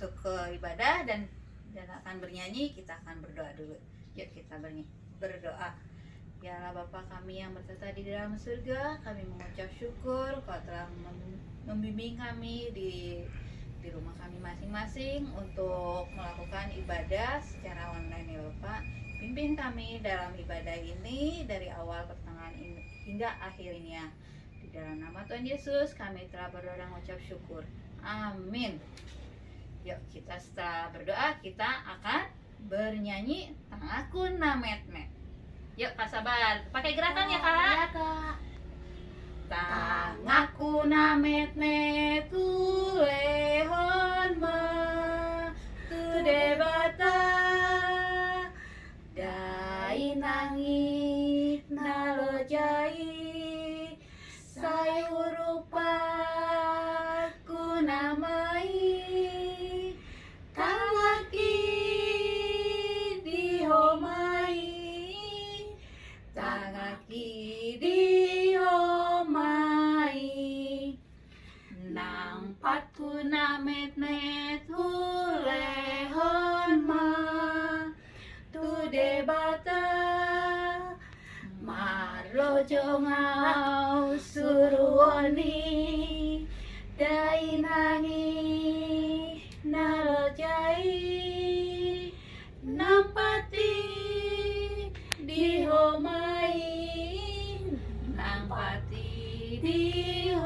masuk ke ibadah dan akan bernyanyi, kita akan berdoa dulu. Yuk kita berdoa. Ya Allah Bapa kami yang berserta di dalam surga, kami mengucap syukur Kau telah membimbing kami di rumah kami masing-masing untuk melakukan ibadah secara online ya Bapak. Pimpin kami dalam ibadah ini dari awal pertengahan hingga akhirnya. Di dalam nama Tuhan Yesus kami telah berdoa dan mengucap syukur. Amin. Yuk kita setelah berdoa kita akan bernyanyi Tangaku Nametmet. Yuk Kak Sabar, pakai gerakan ya Kak. Ya Kak. Tangaku nametmet tulehon ma tu debata dai nangi nalojai sayurupa kunamai tangaki dihomai tangaki dihomai nang patku namet-net hulehon ma tu debata marlojo ngau suruoni dai nangi nalojai nampati dihomai nampati dihomai.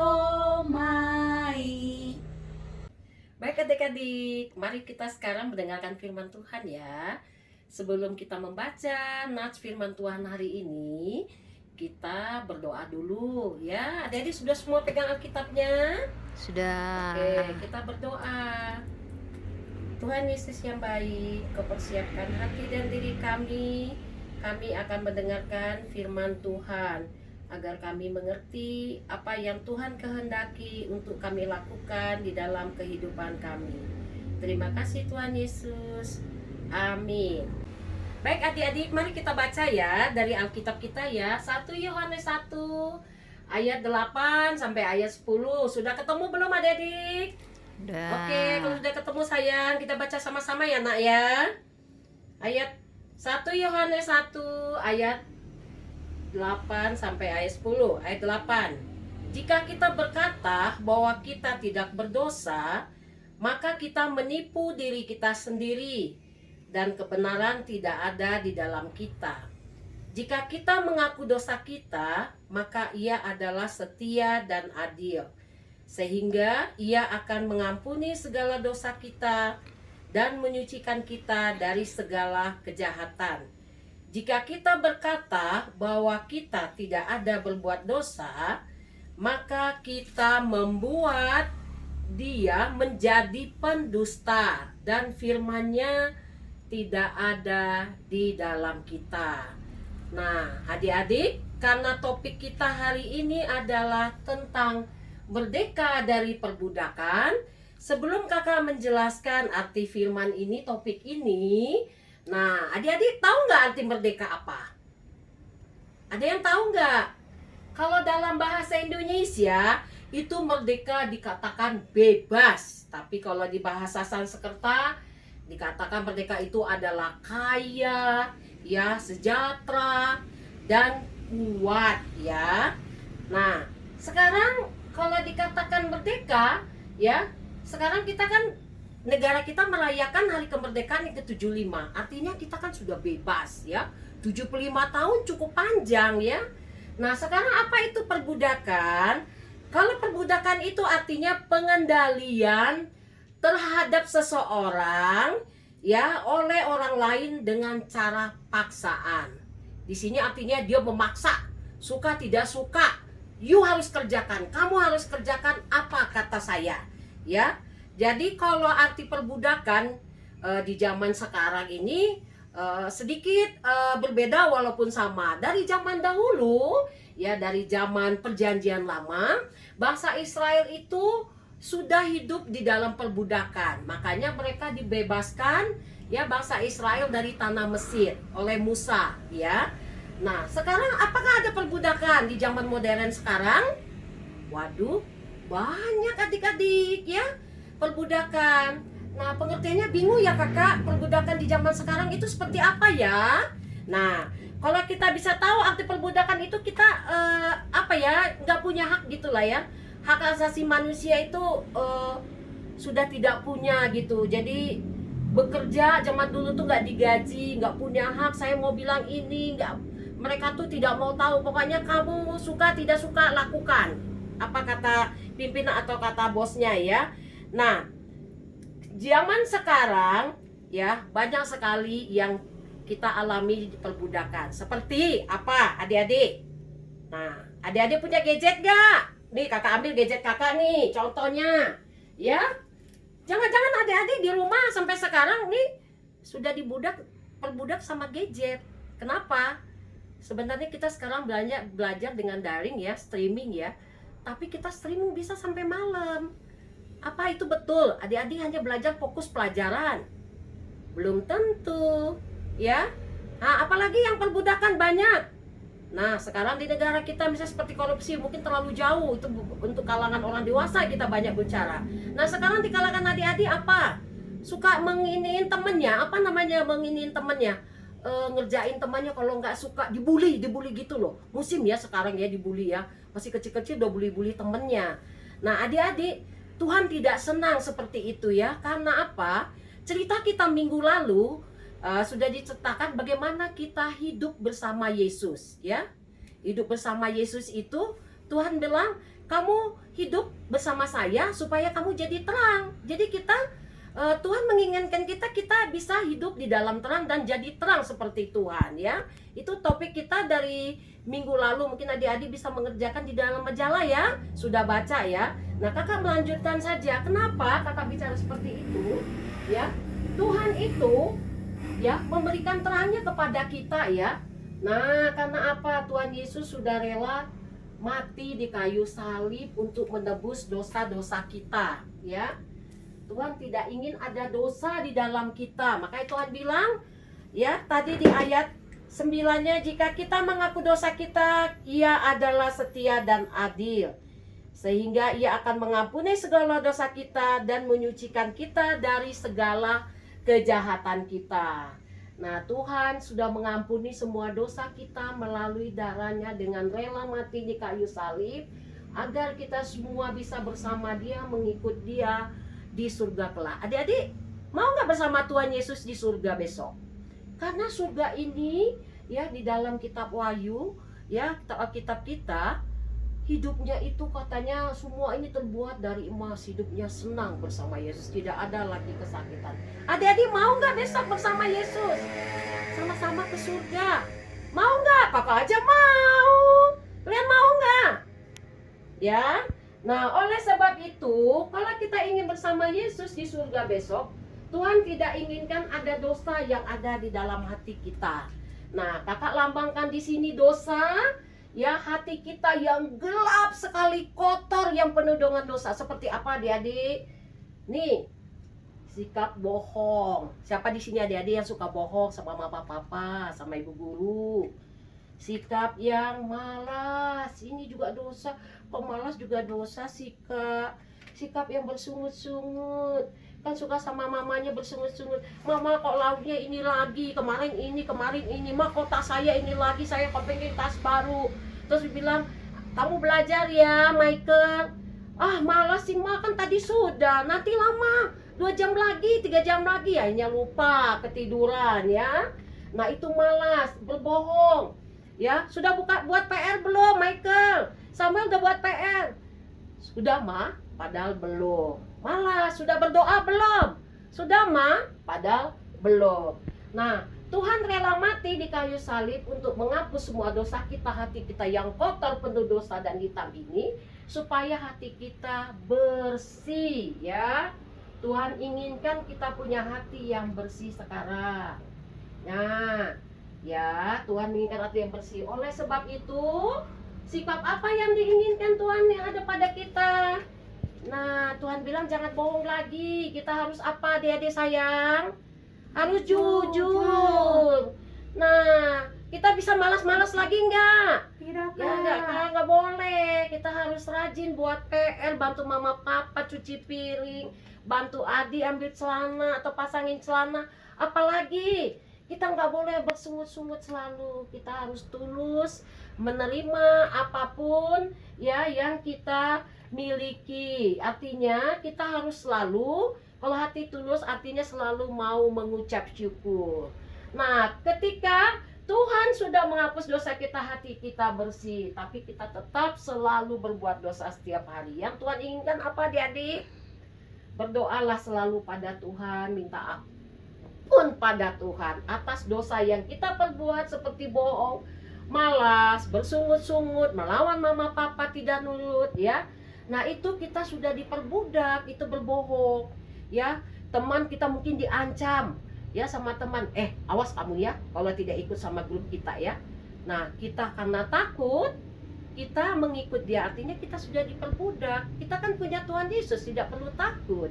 Baik adik-adik, mari kita sekarang mendengarkan firman Tuhan ya. Sebelum kita membaca nats firman Tuhan hari ini, kita berdoa dulu ya. Adik-adik sudah semua pegang Alkitabnya? Sudah. Oke, kita berdoa. Tuhan Yesus yang baik, Kau persiapkan hati dan diri kami. Kami akan mendengarkan firman Tuhan agar kami mengerti apa yang Tuhan kehendaki untuk kami lakukan di dalam kehidupan kami. Terima kasih Tuhan Yesus. Amin. Baik adik-adik, mari kita baca ya dari Alkitab kita ya. 1 Yohanes 1 ayat 8 sampai ayat 10. Sudah ketemu belum adik-adik? Udah. Oke, kalau sudah ketemu sayang, kita baca sama-sama ya nak ya. Ayat 1 Yohanes 1 ayat 8 sampai ayat 10. Ayat 8. Jika kita berkata bahwa kita tidak berdosa, maka kita menipu diri kita sendiri dan kebenaran tidak ada di dalam kita. Jika kita mengaku dosa kita, maka Ia adalah setia dan adil, sehingga Ia akan mengampuni segala dosa kita dan menyucikan kita dari segala kejahatan. Jika kita berkata bahwa kita tidak ada berbuat dosa, maka kita membuat Dia menjadi pendusta dan firman-Nya tidak ada di dalam kita. Nah, adik-adik, karena topik kita hari ini adalah tentang merdeka dari perbudakan, sebelum kakak menjelaskan arti firman ini, topik ini, nah adik-adik tahu nggak arti merdeka apa? Ada yang tahu nggak? Kalau dalam bahasa Indonesia itu merdeka dikatakan bebas, tapi kalau di bahasa Sanskerta dikatakan merdeka itu adalah kaya, ya, sejahtera dan kuat ya. Nah, sekarang kalau dikatakan merdeka, ya, sekarang kita kan negara kita merayakan hari kemerdekaan yang ke-75. Artinya kita kan sudah bebas ya. 75 tahun cukup panjang ya. Nah, sekarang apa itu perbudakan? Kalau perbudakan itu artinya pengendalian terhadap seseorang ya oleh orang lain dengan cara paksaan. Di sini artinya dia memaksa, suka tidak suka, you harus kerjakan, kamu harus kerjakan apa kata saya, ya. Jadi kalau arti perbudakan di zaman sekarang ini sedikit berbeda walaupun sama. Dari zaman dahulu, ya dari zaman perjanjian lama, bangsa Israel itu sudah hidup di dalam perbudakan. Makanya mereka dibebaskan ya bangsa Israel dari tanah Mesir oleh Musa, ya. Nah, sekarang apakah ada perbudakan di zaman modern sekarang? Waduh, banyak adik-adik ya perbudakan. Nah, pengertiannya bingung ya kakak, perbudakan di zaman sekarang itu seperti apa ya? Nah, kalau kita bisa tahu arti perbudakan itu kita apa ya, nggak punya hak gitulah ya. Hak asasi manusia itu sudah tidak punya gitu. Jadi bekerja zaman dulu tuh nggak digaji, nggak punya hak. Saya mau bilang ini, nggak, mereka tuh tidak mau tahu. Pokoknya kamu suka tidak suka lakukan apa kata pimpinan atau kata bosnya ya. Nah, zaman sekarang ya banyak sekali yang kita alami perbudakan. Seperti apa adik-adik? Nah, adik-adik punya gadget gak? Nih kakak ambil gadget kakak nih, contohnya ya. Jangan-jangan adik-adik di rumah sampai sekarang nih sudah perbudak sama gadget. Kenapa? Sebenarnya kita sekarang belajar dengan daring ya, streaming ya. Tapi kita streaming bisa sampai malam. Apa itu betul? Adik-adik hanya belajar fokus pelajaran? Belum tentu, ya. Nah, apalagi yang perbudakan banyak. Nah, sekarang di negara kita misalnya seperti korupsi mungkin terlalu jauh, itu untuk kalangan orang dewasa kita banyak bicara. Nah, sekarang di kalangan adik-adik apa? Suka menginiin temennya, apa namanya menginiin temennya? Ngerjain temannya, kalau nggak suka dibully gitu loh. Musim ya sekarang ya dibully ya. Masih kecil-kecil udah bully temennya. Nah, adik-adik, Tuhan tidak senang seperti itu ya. Karena apa? Cerita kita minggu lalu sudah diceritakan bagaimana kita hidup bersama Yesus ya. Hidup bersama Yesus itu Tuhan bilang, kamu hidup bersama saya supaya kamu jadi terang. Jadi kita Tuhan menginginkan kita bisa hidup di dalam terang dan jadi terang seperti Tuhan ya. Itu topik kita dari minggu lalu. Mungkin adik-adik bisa mengerjakan di dalam majalah ya. Sudah baca ya. Nah, kakak melanjutkan saja. Kenapa kakak bicara seperti itu ya? Tuhan itu ya memberikan terangnya kepada kita ya. Nah, karena apa? Tuhan Yesus sudah rela mati di kayu salib untuk menebus dosa-dosa kita ya. Tuhan tidak ingin ada dosa di dalam kita. Makanya Tuhan bilang ya tadi di ayat 9-nya, jika kita mengaku dosa kita, Ia adalah setia dan adil, sehingga Ia akan mengampuni segala dosa kita dan menyucikan kita dari segala kejahatan kita. Nah, Tuhan sudah mengampuni semua dosa kita melalui darahnya dengan rela mati di kayu salib, agar kita semua bisa bersama Dia, mengikut Dia di surga kelak. Adik-adik, mau nggak bersama Tuhan Yesus di surga besok? Karena surga ini ya di dalam kitab Wahyu ya, kitab kita, hidupnya itu katanya semua ini terbuat dari emas. Hidupnya senang bersama Yesus, tidak ada lagi kesakitan. Adik-adik mau nggak besok bersama Yesus sama-sama ke surga? Mau nggak? Kakak aja mau. Kalian mau nggak? Ya. Nah, oleh sebab itu, kalau kita ingin bersama Yesus di surga besok, Tuhan tidak inginkan ada dosa yang ada di dalam hati kita. Nah, kakak lambangkan di sini dosa. Ya, hati kita yang gelap sekali, kotor, yang penuh dengan dosa. Seperti apa adik-adik? Nih, sikap bohong. Siapa di sini adik-adik yang suka bohong sama mama papa, sama ibu guru? Sikap yang malas, ini juga dosa. Kok malas juga dosa sih kak? Sikap yang bersungut-sungut, kan suka sama mamanya bersungut-sungut. Mama kok lauknya ini lagi, kemarin ini. Ma kok tas saya ini lagi, saya kok pengen tas baru. Terus bilang, kamu belajar ya Michael. Ah malas sih ma, kan tadi sudah, nanti lama, 2 jam lagi, 3 jam lagi. Akhirnya lupa, ketiduran ya. Nah itu malas, berbohong ya. Sudah buat PR belum Michael? Samuel udah buat PR? Sudah ma, padahal belum. Malas. Sudah berdoa belum? Sudah ma, padahal belum. Nah, Tuhan rela mati di kayu salib untuk menghapus semua dosa kita, hati kita yang kotor, penuh dosa dan hitam ini, supaya hati kita bersih ya. Tuhan inginkan kita punya hati yang bersih sekarang. Nah, ya, Tuhan menginginkan hati yang bersih. Oleh sebab itu, sikap apa yang diinginkan Tuhan yang ada pada kita? Nah, Tuhan bilang jangan bohong lagi. Kita harus apa, adik-adik sayang? Harus jujur. Nah, kita bisa malas-malas lagi enggak? Tidak, Ya enggak boleh. Kita harus rajin buat PR, bantu mama papa cuci piring, bantu Adi ambil celana atau pasangin celana. Apalagi kita nggak boleh bersungut-sungut selalu. Kita harus tulus menerima apapun ya yang kita miliki. Artinya kita harus selalu, kalau hati tulus artinya selalu mau mengucap syukur. Nah, ketika Tuhan sudah menghapus dosa kita, hati kita bersih, tapi kita tetap selalu berbuat dosa setiap hari. Yang Tuhan inginkan apa, adik-adik? Berdoalah selalu pada Tuhan, minta ampun pada Tuhan atas dosa yang kita perbuat, seperti bohong, malas, bersungut-sungut, melawan mama papa, tidak nurut, ya. Nah, itu kita sudah diperbudak, itu berbohong, ya. Teman kita mungkin diancam, ya, sama teman, awas kamu ya kalau tidak ikut sama grup kita ya. Nah, kita karena takut kita mengikut dia, artinya kita sudah diperbudak. Kita kan punya Tuhan Yesus, tidak perlu takut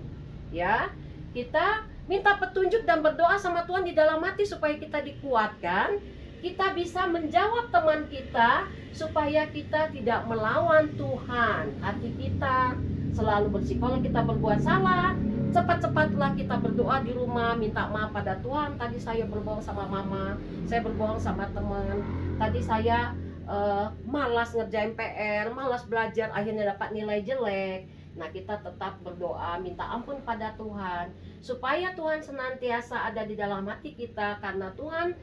ya. Kita minta petunjuk dan berdoa sama Tuhan di dalam hati supaya kita dikuatkan, kita bisa menjawab teman kita supaya kita tidak melawan Tuhan. Hati kita selalu bersih. Kalau kita berbuat salah, cepat-cepatlah kita berdoa di rumah, minta maaf pada Tuhan. Tadi saya berbohong sama mama, saya berbohong sama teman, tadi saya malas ngerjain PR, malas belajar, akhirnya dapat nilai jelek. Nah, kita tetap berdoa, minta ampun pada Tuhan, supaya Tuhan senantiasa ada di dalam hati kita. Karena Tuhan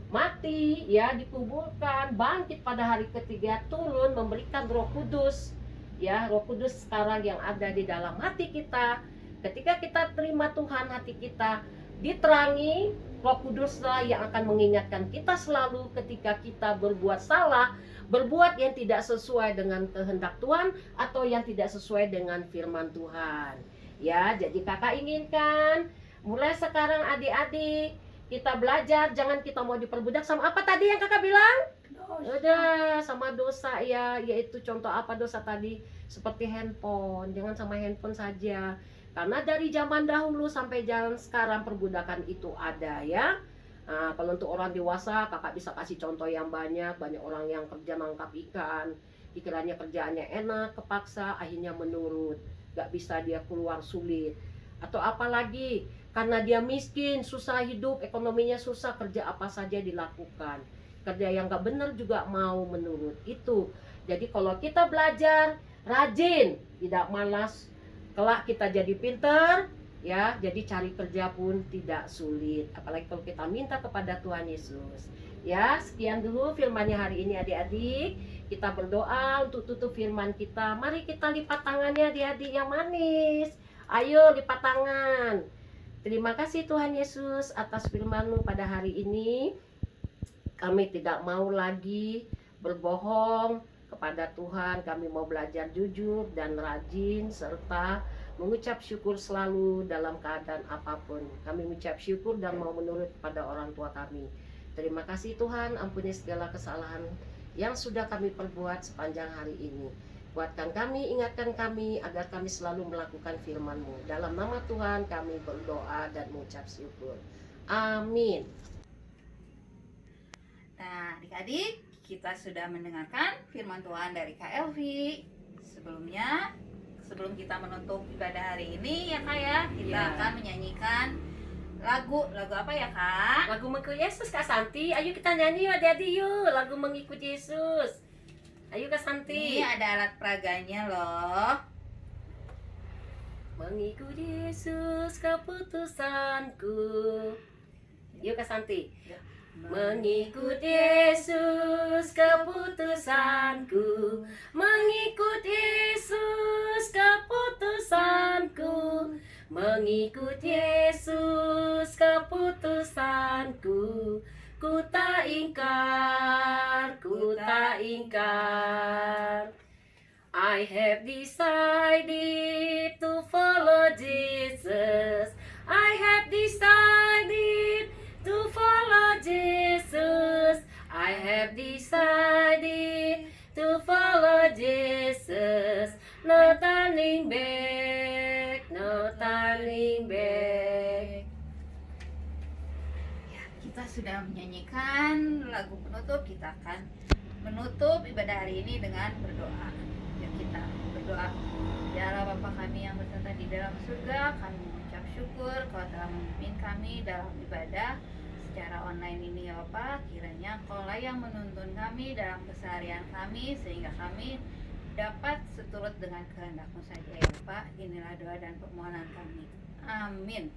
mati, ya, dikuburkan, bangkit pada hari ketiga, turun memberikan Roh Kudus, ya, Roh Kudus sekarang yang ada di dalam hati kita. Ketika kita terima Tuhan, hati kita diterangi, Roh Kuduslah yang akan mengingatkan kita selalu ketika kita berbuat salah, berbuat yang tidak sesuai dengan kehendak Tuhan atau yang tidak sesuai dengan firman Tuhan. Ya, jadi kakak inginkan mulai sekarang adik-adik kita belajar, jangan kita mau diperbudak sama apa tadi yang kakak bilang? Udah, sama dosa ya, yaitu contoh apa dosa tadi? Seperti handphone, jangan sama handphone saja. Karena dari zaman dahulu sampai zaman sekarang perbudakan itu ada ya. Nah, kalau untuk orang dewasa kakak bisa kasih contoh yang banyak. Banyak orang yang kerja nangkap ikan, dikiranya kerjaannya enak, kepaksa, akhirnya menurut. Gak bisa dia keluar, sulit. Atau apalagi karena dia miskin, susah hidup, ekonominya susah, kerja apa saja dilakukan. Kerja yang gak benar juga mau menurut. Itu. Jadi kalau kita belajar rajin, tidak malas, kelak kita jadi pinter, ya, jadi cari kerja pun tidak sulit. Apalagi kalau kita minta kepada Tuhan Yesus. Ya, sekian dulu firman-Nya hari ini adik-adik. Kita berdoa untuk tutup firman kita. Mari kita lipat tangannya adik-adik yang manis. Ayo lipat tangan. Terima kasih Tuhan Yesus atas firman-Mu pada hari ini. Kami tidak mau lagi berbohong kepada Tuhan. Kami mau belajar jujur dan rajin serta mengucap syukur selalu dalam keadaan apapun. Kami mengucap syukur dan mau menurut pada orang tua kami. Terima kasih Tuhan, ampuni segala kesalahan yang sudah kami perbuat sepanjang hari ini. Kuatkan kami, ingatkan kami agar kami selalu melakukan firman-Mu. Dalam nama Tuhan kami berdoa dan mengucap syukur. Amin. Nah, adik-adik, kita sudah mendengarkan firman Tuhan dari Kak Elvi. Sebelum kita menutup ibadah hari ini ya Kak ya, kita akan menyanyikan lagu apa ya Kak? Lagu mengikut Yesus Kak Santi. Ayo kita nyanyi adik-adik yuk, lagu mengikut Yesus. Ayo Kak Santi. Ini ada alat peraganya loh. Mengikut Yesus keputusanku. Yuk Kak Santi. Mengikut Yesus keputusanku, mengikut Yesus keputusanku, mengikut Yesus keputusanku. Ku tak ingkar, ku tak ingkar. I have decided to follow Jesus. I have decided to follow Jesus. I have decided to follow Jesus. No turning back, no turning back. Ya, kita sudah menyanyikan lagu penutup. Kita akan menutup ibadah hari ini dengan berdoa. Yuk kita berdoa. Ya Allah Bapa kami yang bertata di dalam surga, kami mengucap syukur Kau telah memimpin kami dalam ibadah secara online ini ya Bapa. Kiranya Kaulah yang menuntun kami dalam keseharian kami, sehingga kami dapat seturut dengan kehendak-Mu saja ya Bapa. Inilah doa dan permohonan kami. Amin.